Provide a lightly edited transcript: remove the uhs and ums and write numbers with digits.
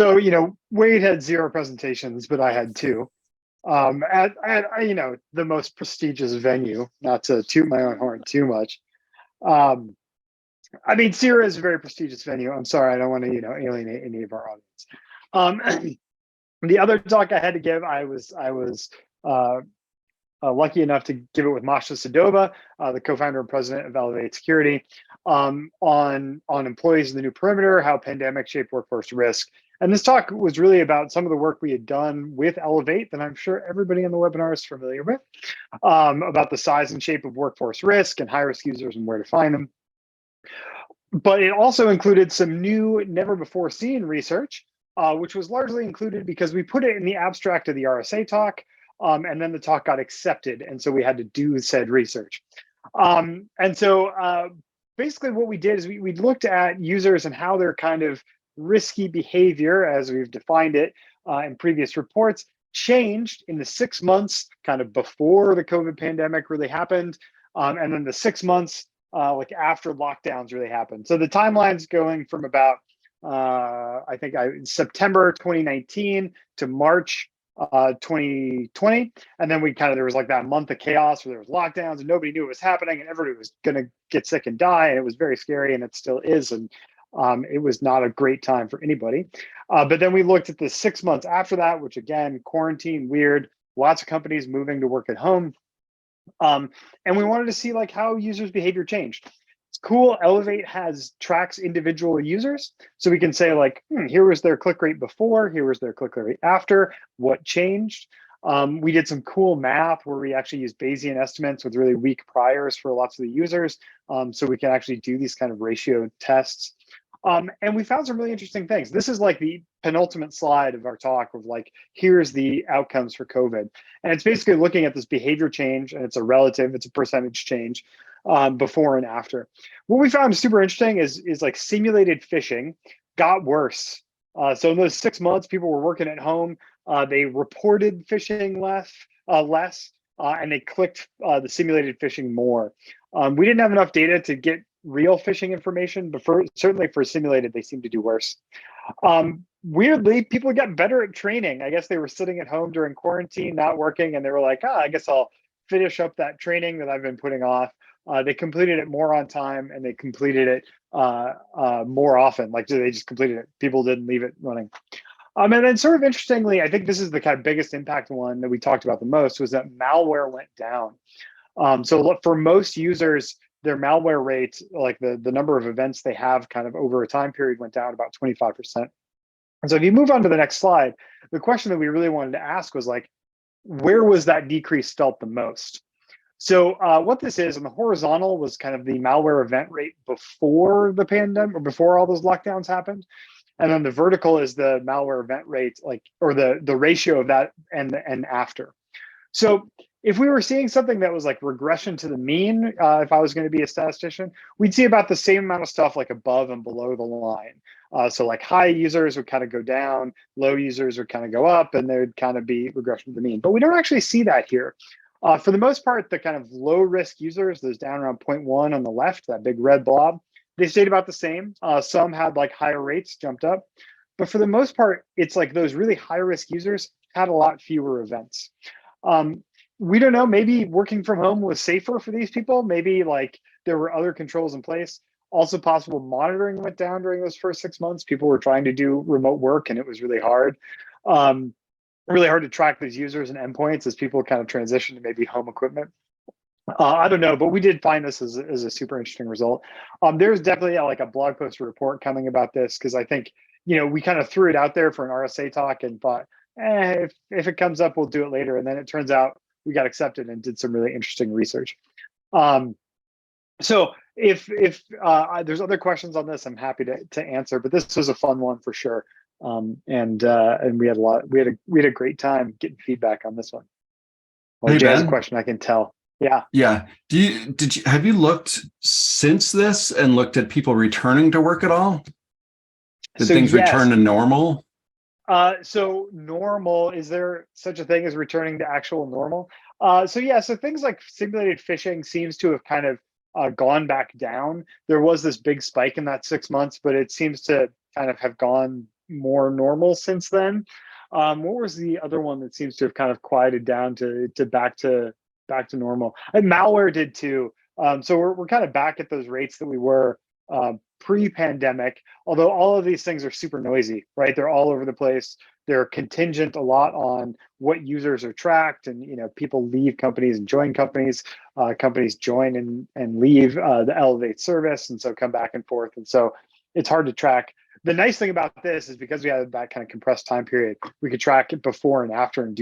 So, Wade had 0 presentations, but I had 2. At the most prestigious venue, not to toot my own horn too much. I mean, Sierra is a very prestigious venue. I'm sorry, I don't want to, alienate any of our audience. The other talk I had to give, I was lucky enough to give it with Masha Sadova, the co-founder and president of Elevate Security, on employees in the new perimeter, how pandemic shaped workforce risk. And this talk was really about some of the work we had done with Elevate that I'm sure everybody in the webinar is familiar with, about the size and shape of workforce risk and high-risk users and where to find them. But it also included some new, never-before-seen research, which was largely included because we put it in the abstract of the RSA talk, and then the talk got accepted, and so we had to do said research. And so basically what we did is we looked at users and how their kind of risky behavior, as we've defined it in previous reports, changed in the 6 months kind of before the COVID pandemic really happened, and then the 6 months like after lockdowns really happened. So the timeline's going from about I think September 2019 to March 2020, and then there was like that month of chaos where there was lockdowns and nobody knew what was happening and everybody was going to get sick and die, and it was very scary, and it still is, and it was not a great time for anybody. But then we looked at the 6 months after that, which again, quarantine, weird, lots of companies moving to work at home, and we wanted to see like how users' behavior changed. It's cool. Elevate tracks individual users, so we can say like, here was their click rate before, here was their click rate after, what changed. We did some cool math where we actually used Bayesian estimates with really weak priors for lots of the users, so we can actually do these kind of ratio tests. And we found some really interesting things. This is like the penultimate slide of our talk of like, here's the outcomes for COVID. And it's basically looking at this behavior change, and it's a percentage change before and after. What we found super interesting is like simulated phishing got worse. So in those 6 months, people were working at home. They reported phishing less, and they clicked the simulated phishing more. We didn't have enough data to get real phishing information, but certainly for simulated, they seem to do worse. Weirdly, people got better at training. I guess they were sitting at home during quarantine, not working, and they were like, I guess I'll finish up that training that I've been putting off. They completed it more on time, and they completed it more often. Like they just completed it. People didn't leave it running. And then sort of interestingly, I think this is the kind of biggest impact one that we talked about the most, was that malware went down. So look, for most users, their malware rate, like the number of events they have kind of over a time period, went down about 25%. And so if you move on to the next slide, the question that we really wanted to ask was like, where was that decrease felt the most? So what this is, on the horizontal was kind of the malware event rate before the pandemic, or before all those lockdowns happened. And then the vertical is the malware event rate, or the ratio of that and after. So if we were seeing something that was like regression to the mean, if I was going to be a statistician, we'd see about the same amount of stuff like above and below the line. So like high users would kind of go down, low users would kind of go up, and there would kind of be regression to the mean. But we don't actually see that here. For the most part, the kind of low risk users, those down around 0.1 on the left, that big red blob, they stayed about the same. Some had like higher rates, jumped up. But for the most part, it's like those really high risk users had a lot fewer events. We don't know, maybe working from home was safer for these people. Maybe like there were other controls in place. Also possible monitoring went down during those first 6 months. People were trying to do remote work and it was really hard. Really hard to track these users and endpoints as people kind of transition to maybe home equipment. I don't know, but we did find this as a super interesting result. There's definitely like a blog post or report coming about this, because I think, we kind of threw it out there for an RSA talk and thought, if it comes up, we'll do it later. And then it turns out we got accepted and did some really interesting research. So if there's other questions on this, I'm happy to answer, but this was a fun one for sure. And we had a great time getting feedback on this one. Well, Jay has a question, I can tell. Yeah. Yeah. Have you looked since this and looked at people returning to work at all? Did things return to normal? So normal, is there such a thing as returning to actual normal? So things like simulated phishing seems to have kind of gone back down. There was this big spike in that 6 months, but it seems to kind of have gone more normal since then. What was the other one that seems to have kind of quieted down to back to normal? And malware did too. So we're kind of back at those rates that we were pre-pandemic, although all of these things are super noisy, right? They're all over the place. They're contingent a lot on what users are tracked, and people leave companies and join companies. Companies join and leave the Elevate service, and so come back and forth, and so it's hard to track. The nice thing about this is because we have that kind of compressed time period, we could track it before and after and do